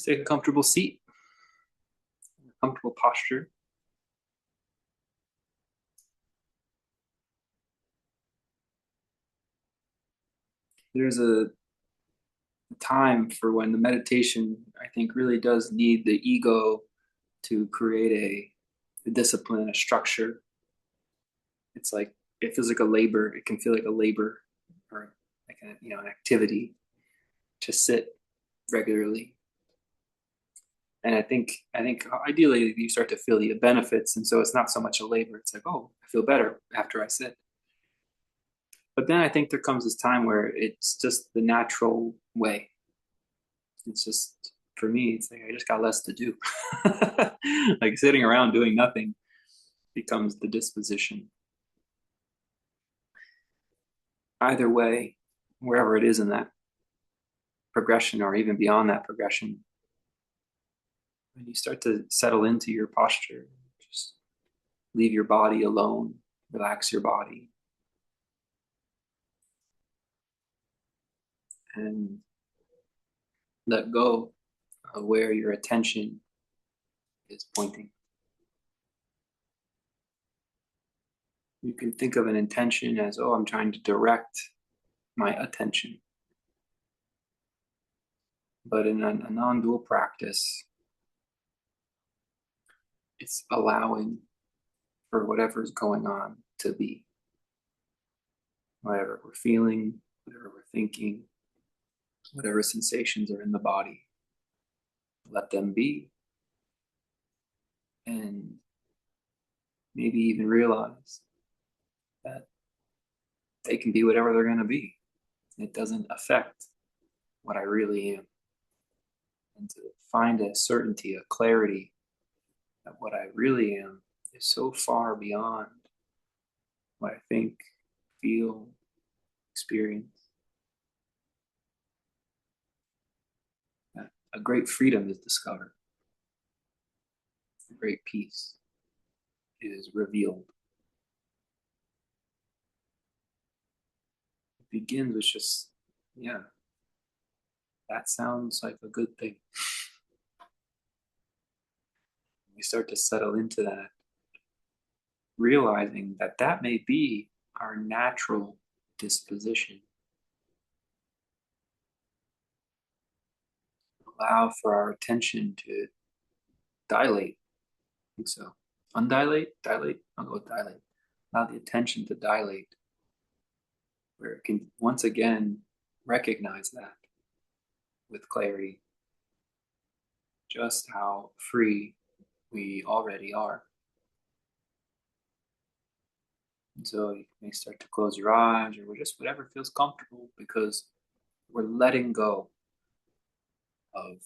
take a comfortable seat, a comfortable posture. There's a time for when the meditation, I think, really does need the ego to create a discipline, a structure. It's like it feels like a labor. It can feel like a labor or like an activity to sit regularly. And I think ideally you start to feel the benefits, and so it's not so much a labor. It's like, oh, I feel better after I sit. But then I think there comes this time where it's just the natural way. It's just for me, it's like I just got less to do. Like sitting around doing nothing becomes the disposition. Either way, wherever it is in that progression or even beyond that progression, when you start to settle into your posture, just leave your body alone, relax your body, and let go of where your attention is pointing. You can think of an intention as, oh, I'm trying to direct my attention. But in a non-dual practice, it's allowing for whatever's going on to be. Whatever we're feeling, whatever we're thinking, whatever sensations are in the body, let them be. And maybe even realize that they can be whatever they're going to be. It doesn't affect what I really am. And to find a certainty, a clarity that what I really am is so far beyond what I think, feel, experience. That a great freedom is discovered. A great peace is revealed. It begins with just, yeah, that sounds like a good thing. We start to settle into that, realizing that that may be our natural disposition. Allow for our attention to dilate. I think so. Undilate, dilate. I'll go with dilate. Allow the attention to dilate, where it can once again recognize that with clarity, just how free we already are. And so you may start to close your eyes or just whatever feels comfortable, because we're letting go of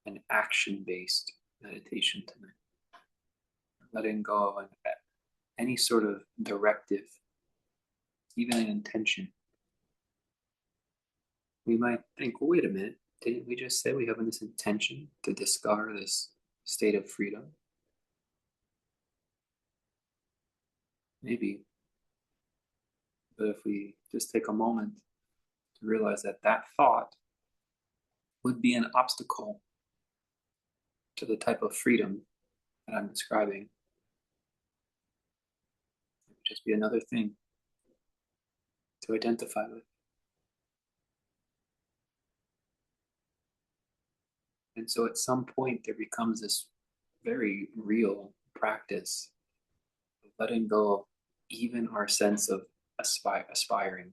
an action-based meditation tonight. We're letting go of any sort of directive, even an intention. We might think, well, wait a minute, didn't we just say we have this intention to discover this state of freedom? Maybe. But if we just take a moment to realize that that thought would be an obstacle to the type of freedom that I'm describing, it would just be another thing to identify with. And so at some point, there becomes this very real practice of letting go of even our sense of aspiring,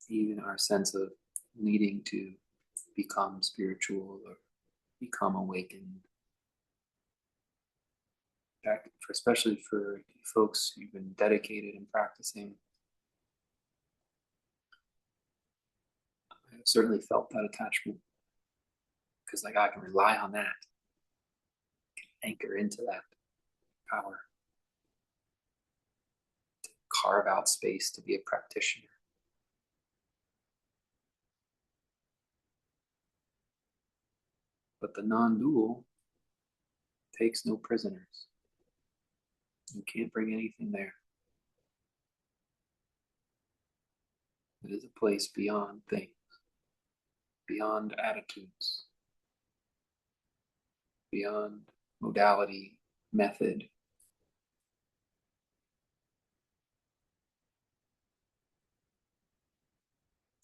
even our sense of needing to become spiritual or become awakened. In fact, especially for folks who've been dedicated in practicing, I've certainly felt that attachment, because like I can rely on that, I can anchor into that power to carve out space to be a practitioner. But the non-dual takes no prisoners. You can't bring anything there. It is a place beyond things. beyond attitudes, beyond modality, method.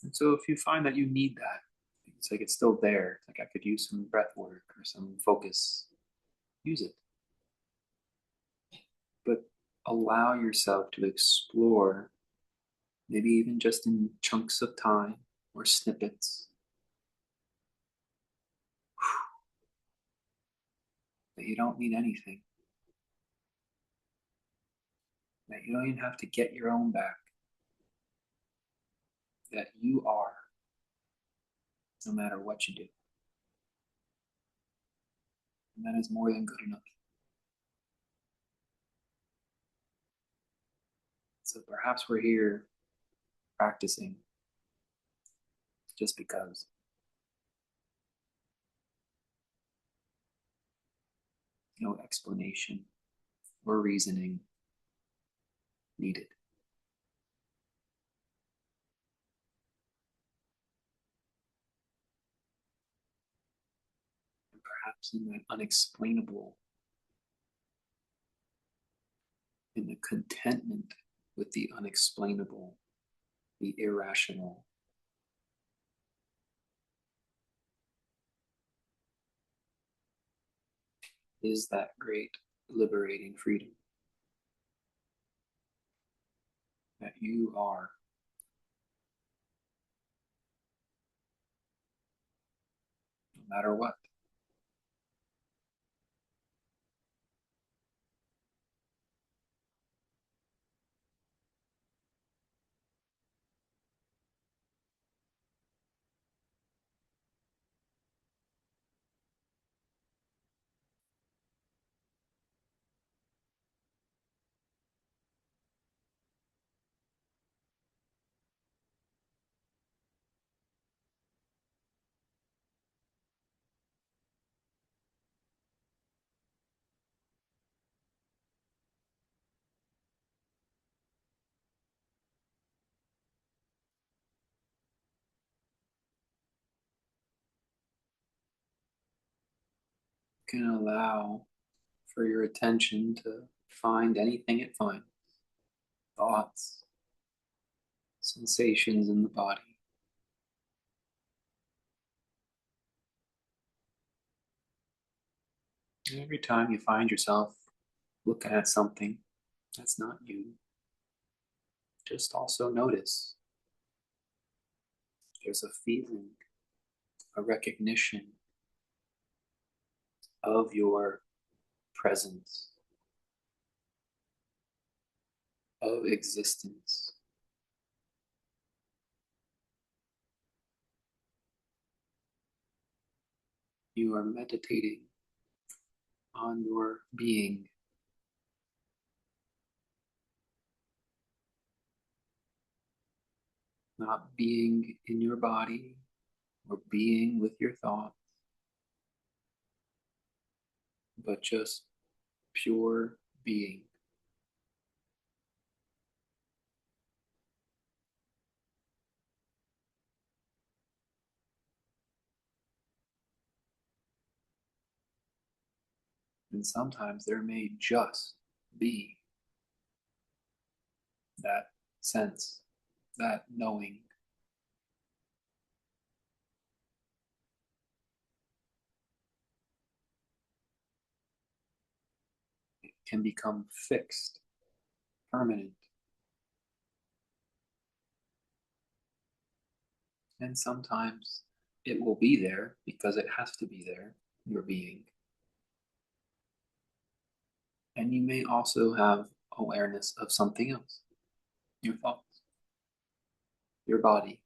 And so if you find that you need that, it's like it's still there. It's like I could use some breath work or some focus, use it. But allow yourself to explore, maybe even just in chunks of time or snippets, that you don't need anything, that you don't even have to get your own back, that you are, no matter what you do. And that is more than good enough. So perhaps we're here practicing just because. No explanation or reasoning needed. And perhaps in that unexplainable, in the contentment with the unexplainable, the irrational, is that great liberating freedom that you are, no matter what. You can allow for your attention to find anything it finds, thoughts, sensations in the body. And every time you find yourself looking at something that's not you, just also notice there's a feeling, a recognition of your presence, of existence. You are meditating on your being, not being in your body or being with your thoughts, but just pure being. And sometimes there may just be that sense, that knowing. It can become fixed, permanent, and sometimes it will be there because it has to be there, your being. And you may also have awareness of something else, your thoughts, your body.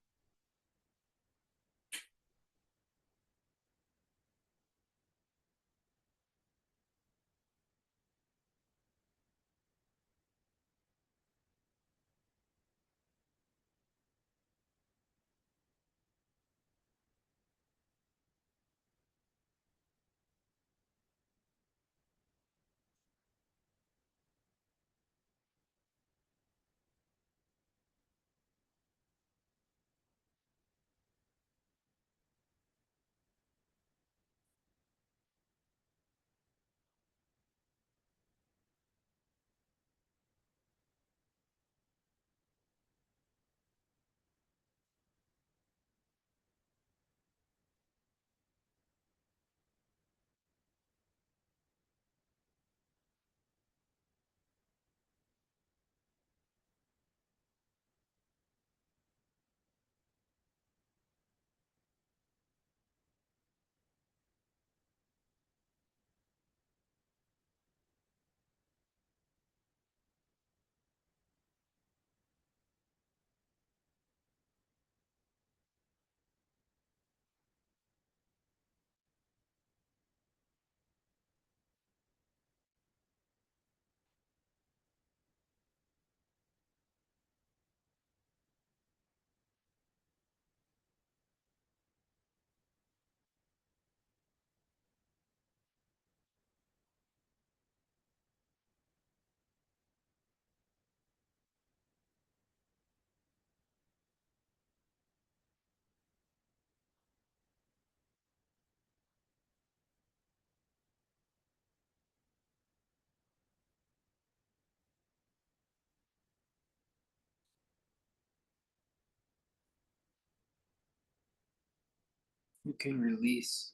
You can release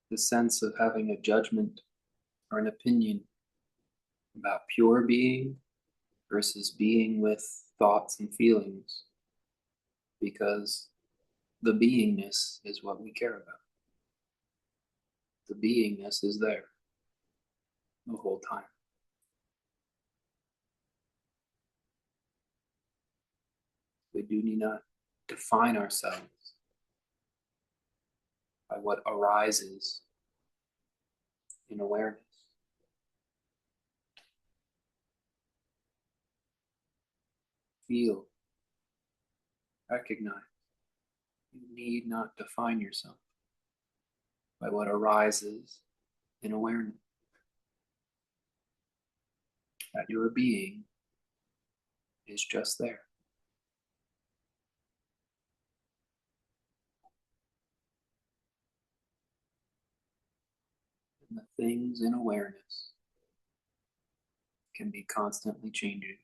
the sense of having a judgment or an opinion about pure being versus being with thoughts and feelings, because the beingness is what we care about. The beingness is there the whole time. We do need not define ourselves by what arises in awareness. Feel, recognize. You need not define yourself by what arises in awareness. That your being is just there. And the things in awareness can be constantly changing.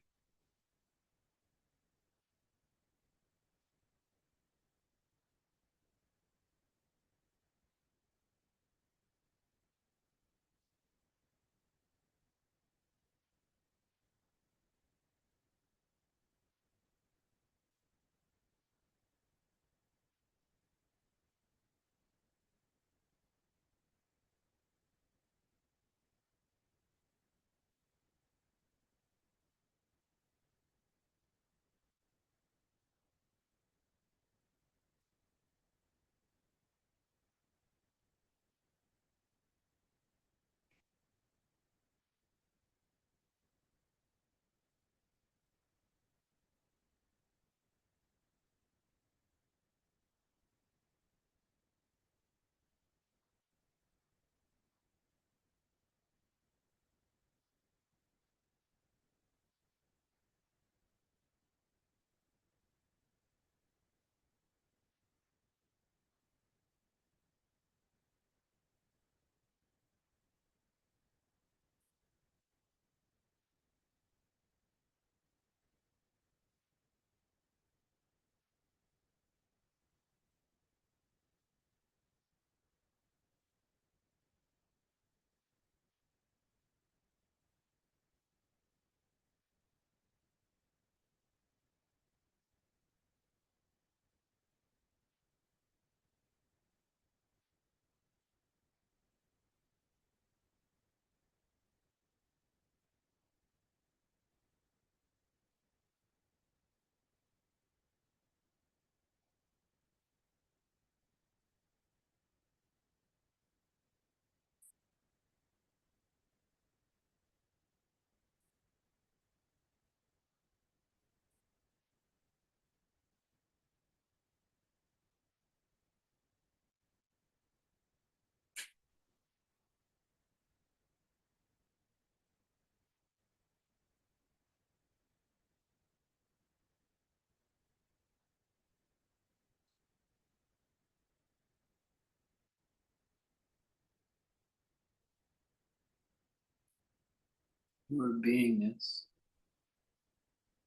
Your beingness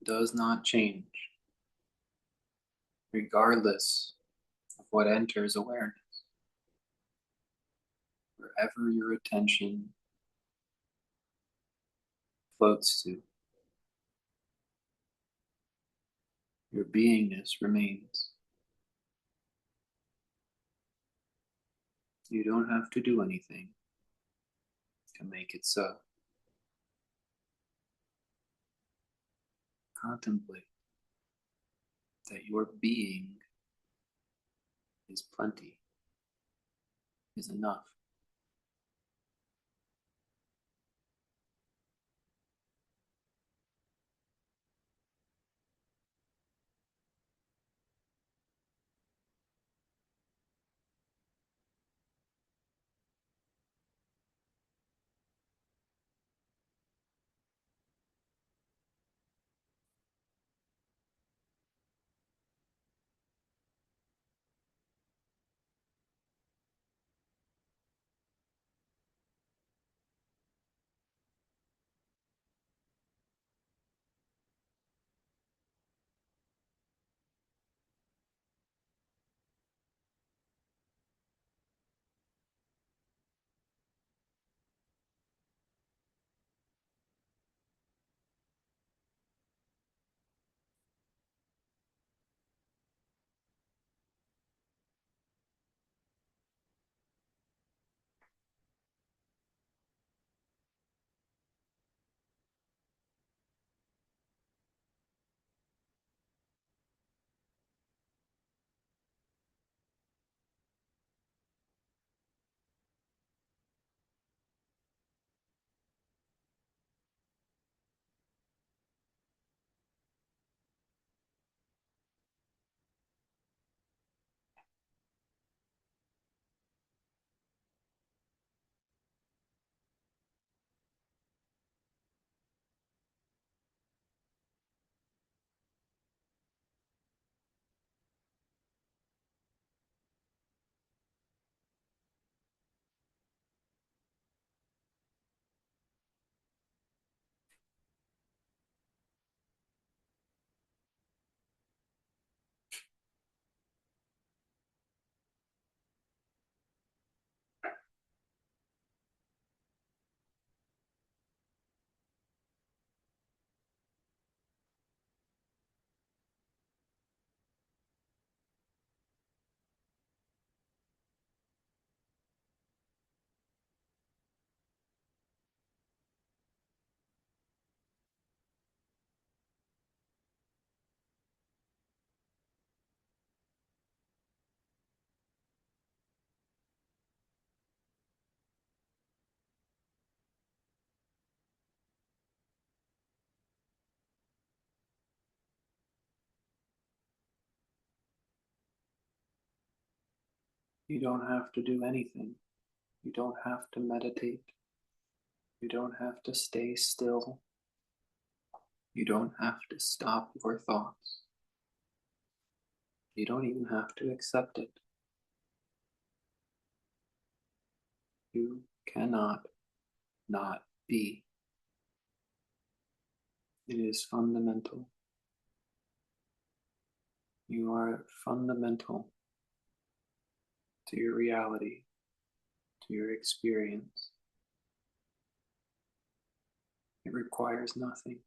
does not change regardless of what enters awareness. Wherever your attention floats to, your beingness remains. You don't have to do anything to make it so. Contemplate that your being is plenty, is enough. You don't have to do anything. You don't have to meditate. You don't have to stay still. You don't have to stop your thoughts. You don't even have to accept it. You cannot not be. It is fundamental. You are fundamental to your reality, to your experience. It requires nothing.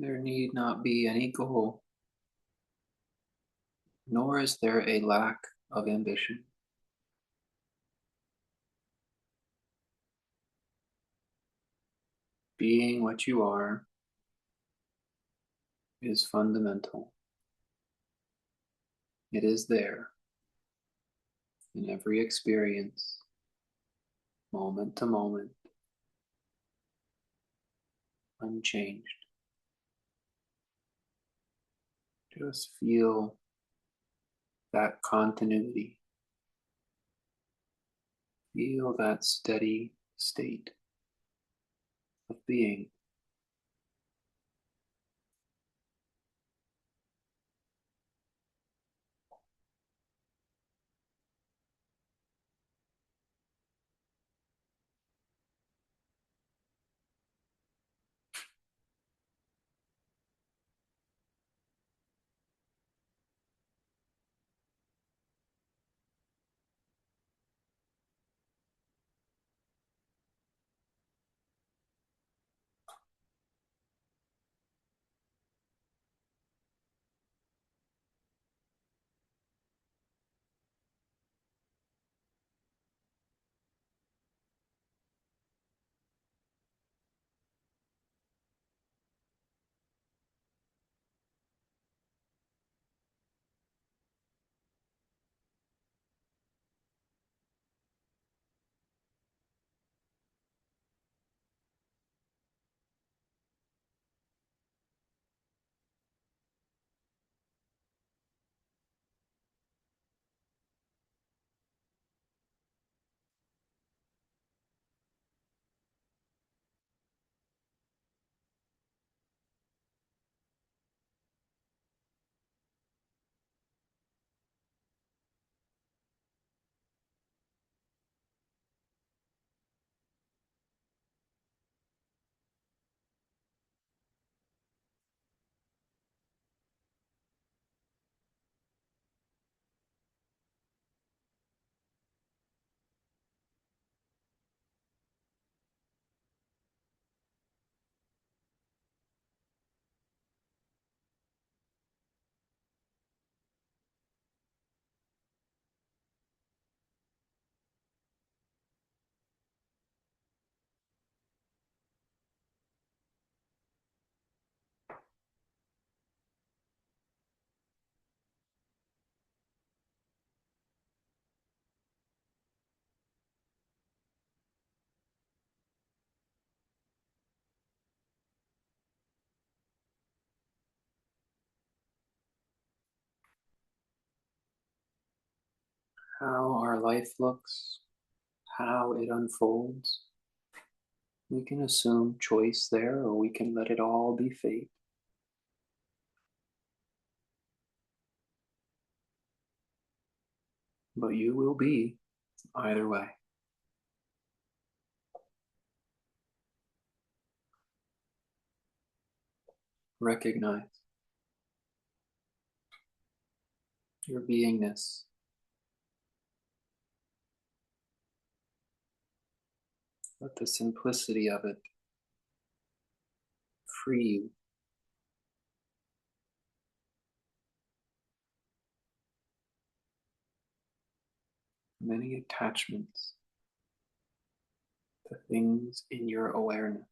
There need not be any goal, nor is there a lack of ambition. Being what you are is fundamental. It is there in every experience, moment to moment, unchanged. Just feel that continuity. Feel that steady state of being. how our life looks, how it unfolds. We can assume choice there, or we can let it all be fate. But you will be either way. Recognize your beingness. Let the simplicity of it free you from any attachments to things in your awareness.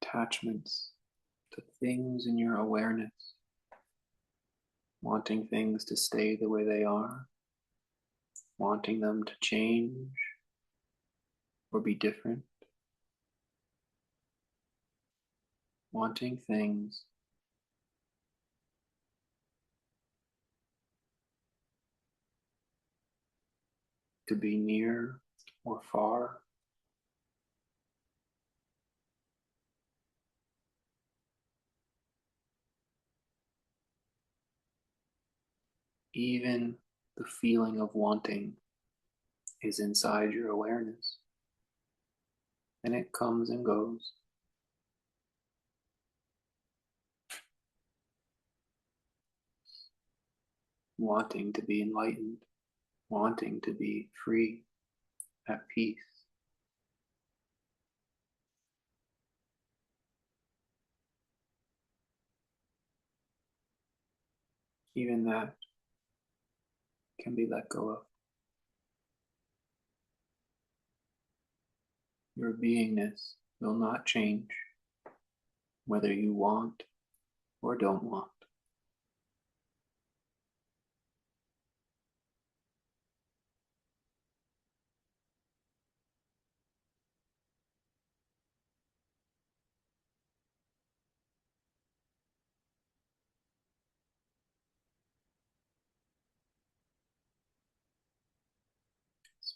Attachments to things in your awareness, wanting things to stay the way they are, wanting them to change or be different, wanting things to be near or far, even the feeling of wanting is inside your awareness, and it comes and goes. Wanting to be enlightened, wanting to be free, at peace. Even that can be let go of. Your beingness will not change, whether you want or don't want.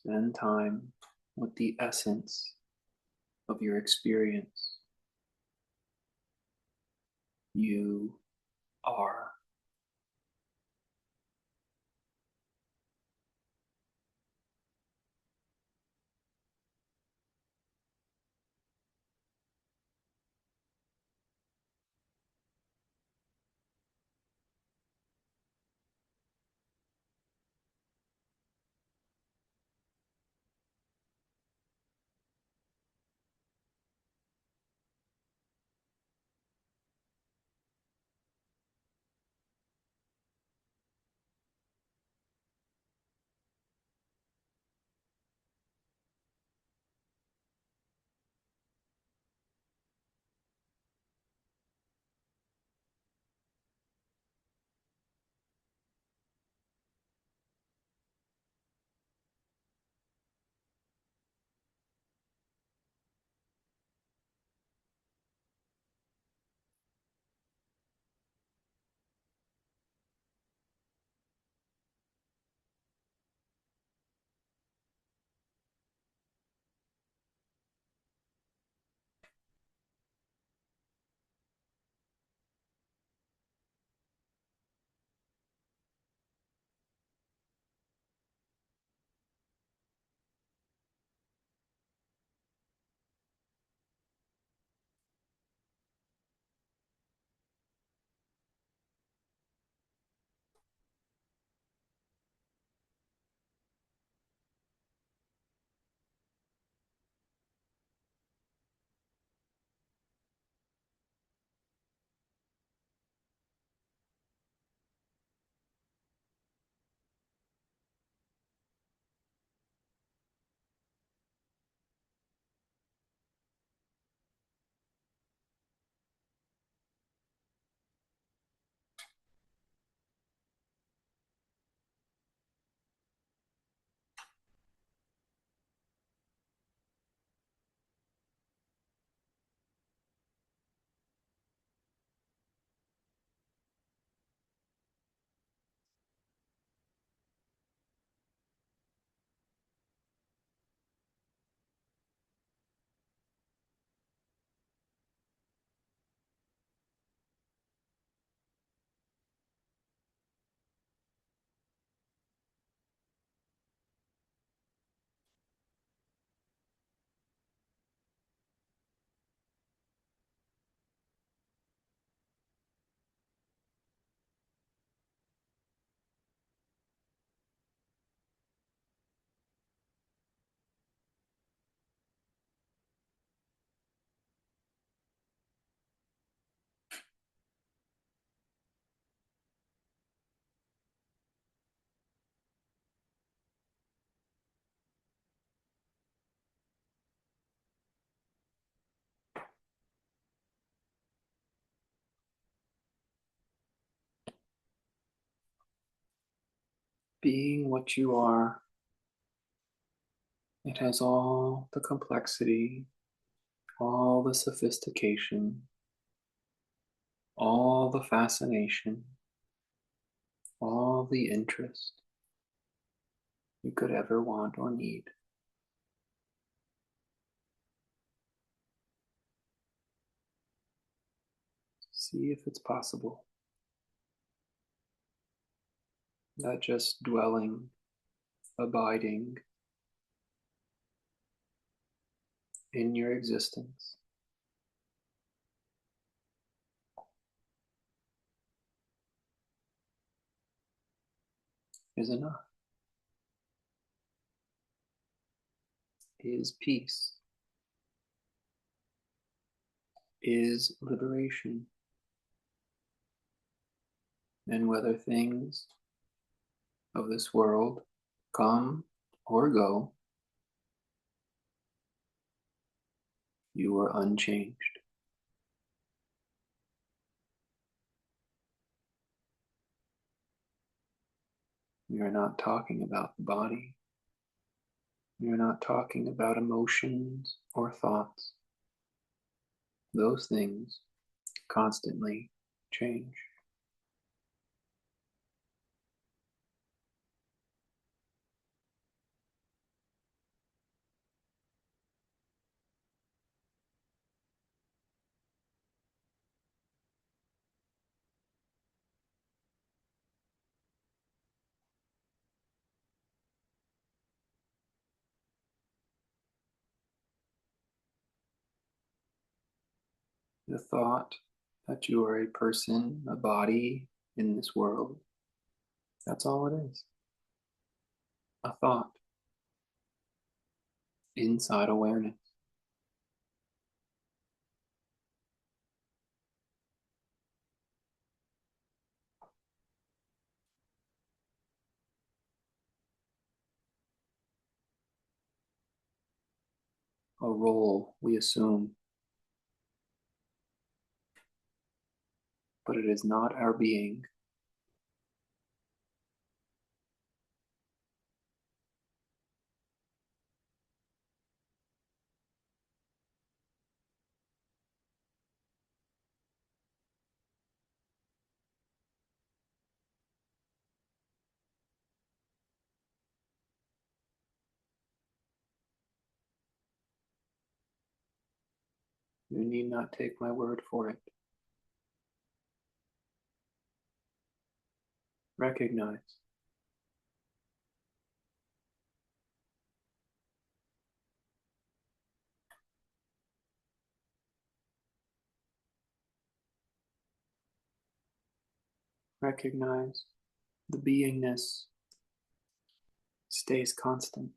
Spend time with the essence of your experience. You are. Being what you are, it has all the complexity, all the sophistication, all the fascination, all the interest you could ever want or need. See if it's possible that just dwelling, abiding in your existence is enough, is peace, is liberation. And whether things of this world come or go, you are unchanged. You're not talking about the body. You're not talking about emotions or thoughts. Those things constantly change. The thought that you are a person, a body in this world, that's all it is. A thought inside awareness. A role we assume, but it is not our being. You need not take my word for it. Recognize, recognize the beingness stays constant.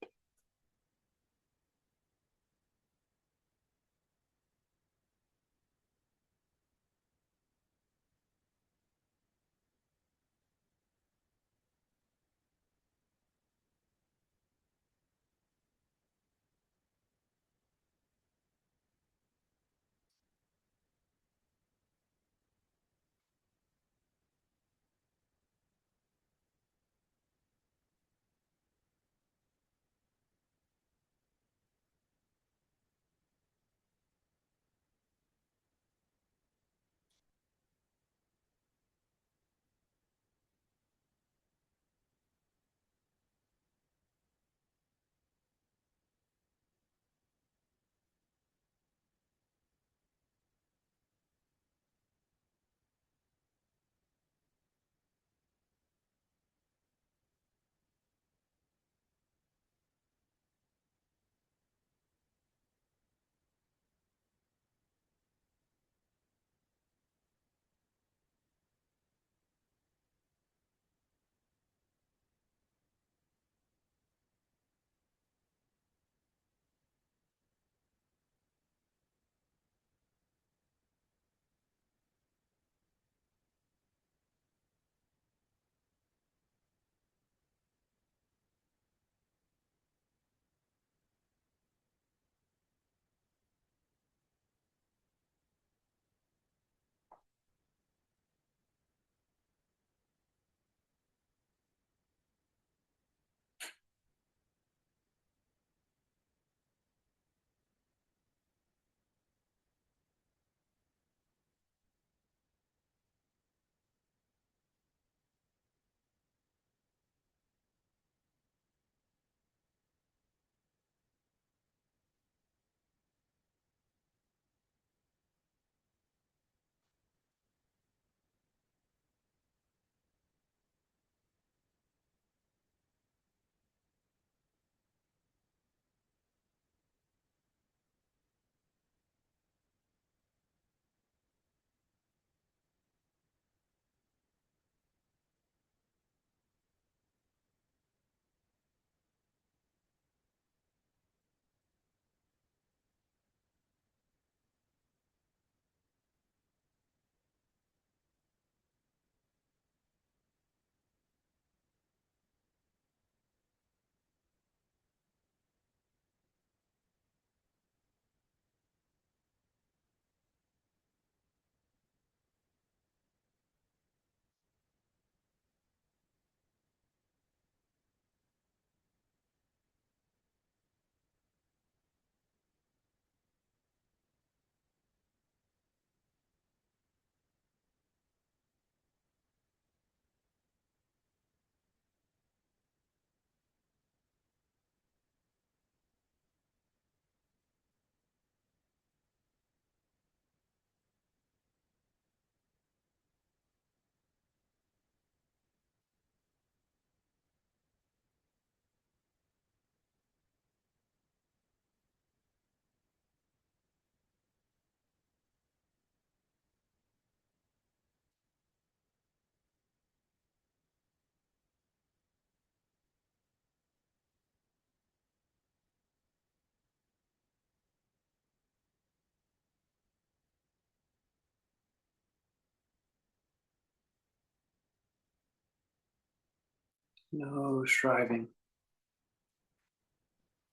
No striving.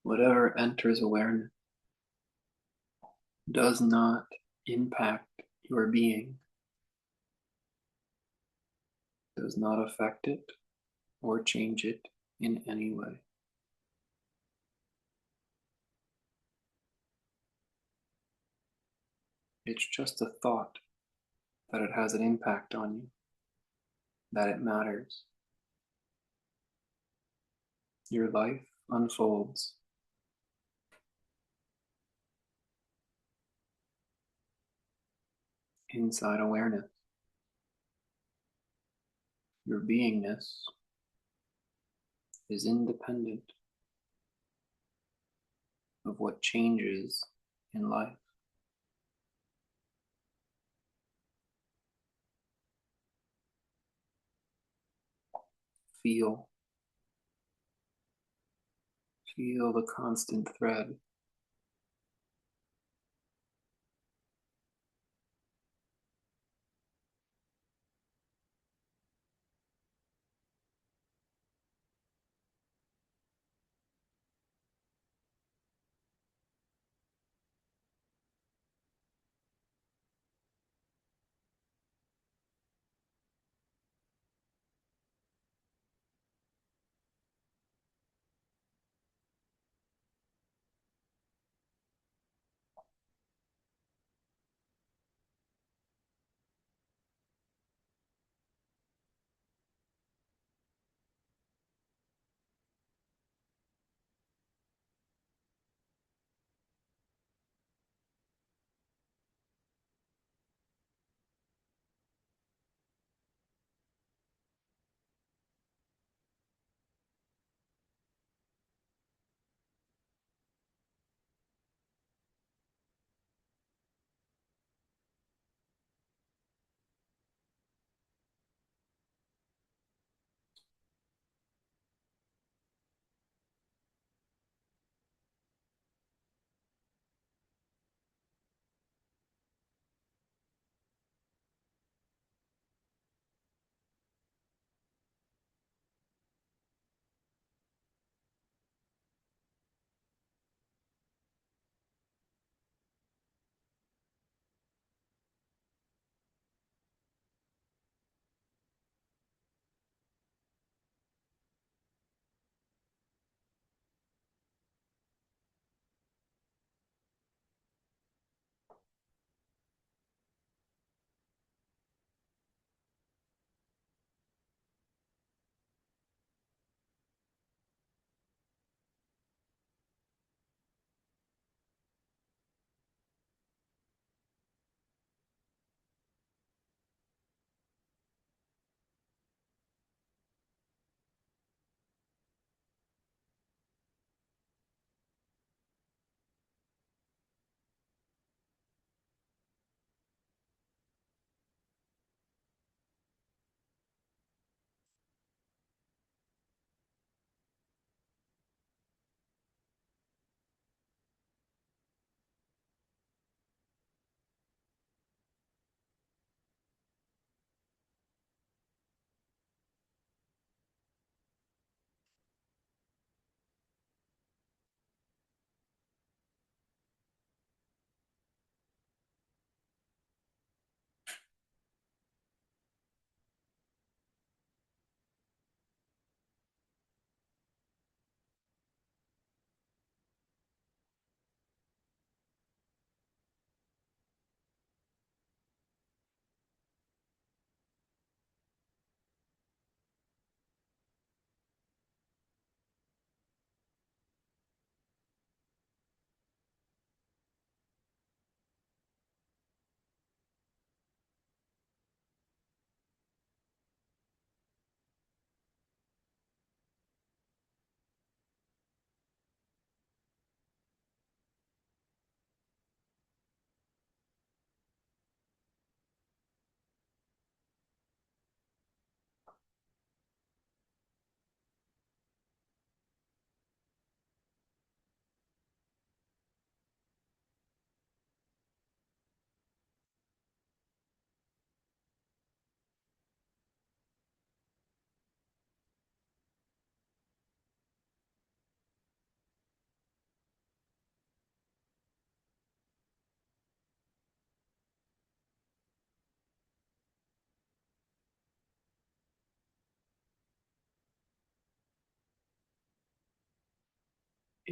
Whatever enters awareness does not impact your being, does not affect it or change it in any way. It's just a thought that it has an impact on you, that it matters. Your life unfolds inside awareness. Your beingness is independent of what changes in life. Feel, feel the constant thread.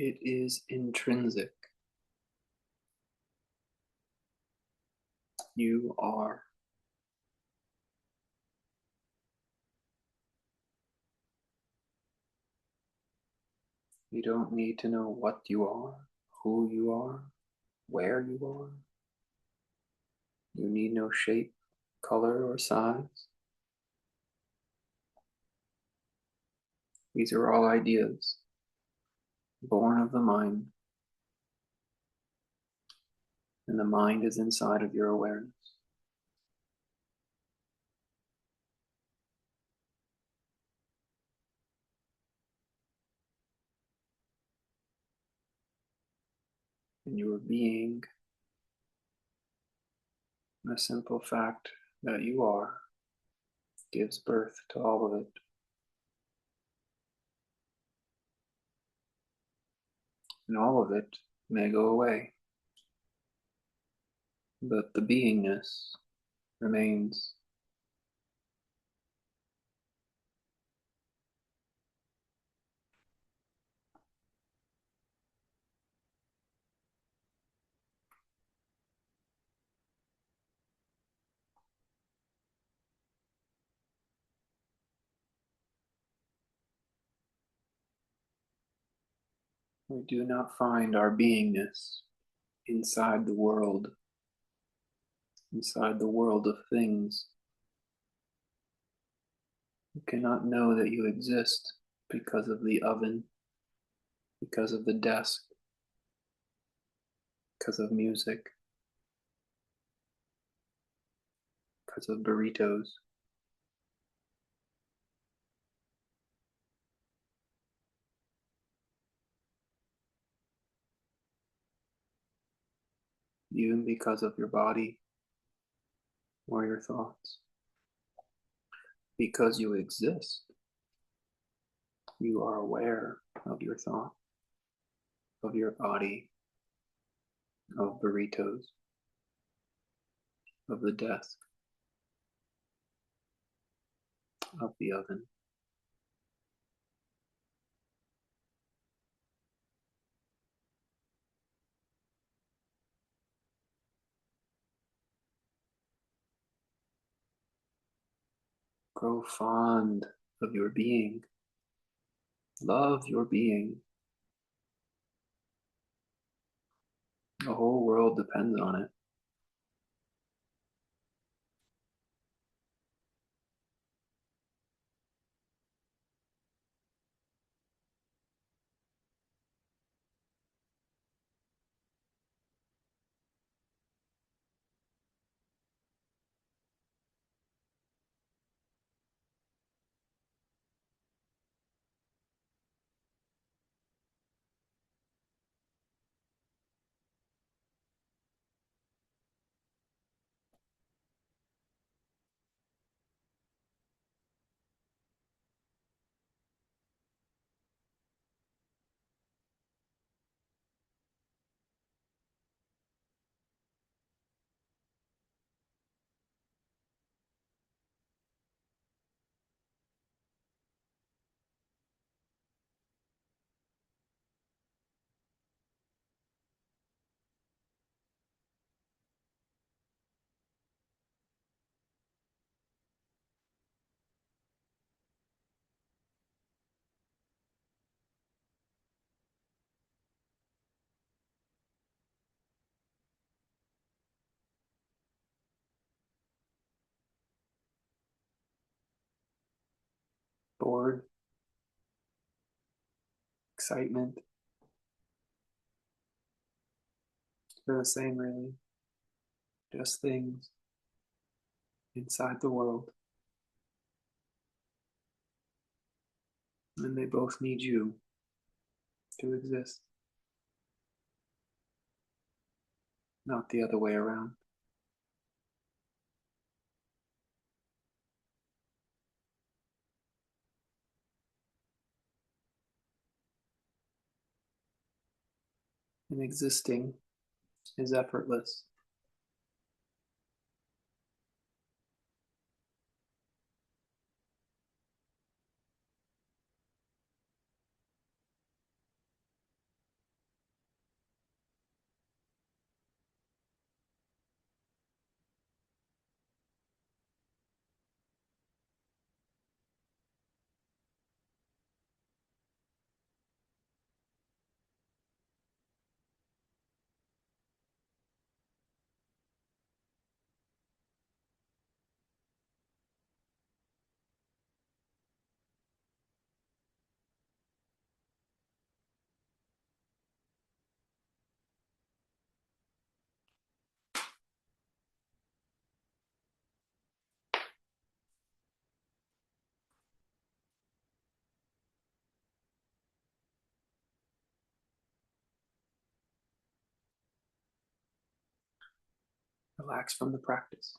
It is intrinsic. You are. You don't need to know what you are, who you are, where you are. You need no shape, color, or size. These are all ideas born of the mind, and the mind is inside of your awareness. And your being, the simple fact that you are, gives birth to all of it. And all of it may go away, but the beingness remains. We do not find our beingness inside the world of things. You cannot know that you exist because of the oven, because of the desk, because of music, because of burritos. Even because of your body or your thoughts. Because you exist, you are aware of your thought, of your body, of burritos, of the desk, of the oven. Grow fond of your being. Love your being. The whole world depends on it. Bored, excitement, they're the same really. Just things inside the world. And they both need you to exist, not the other way around. And existing is effortless. relax from the practice.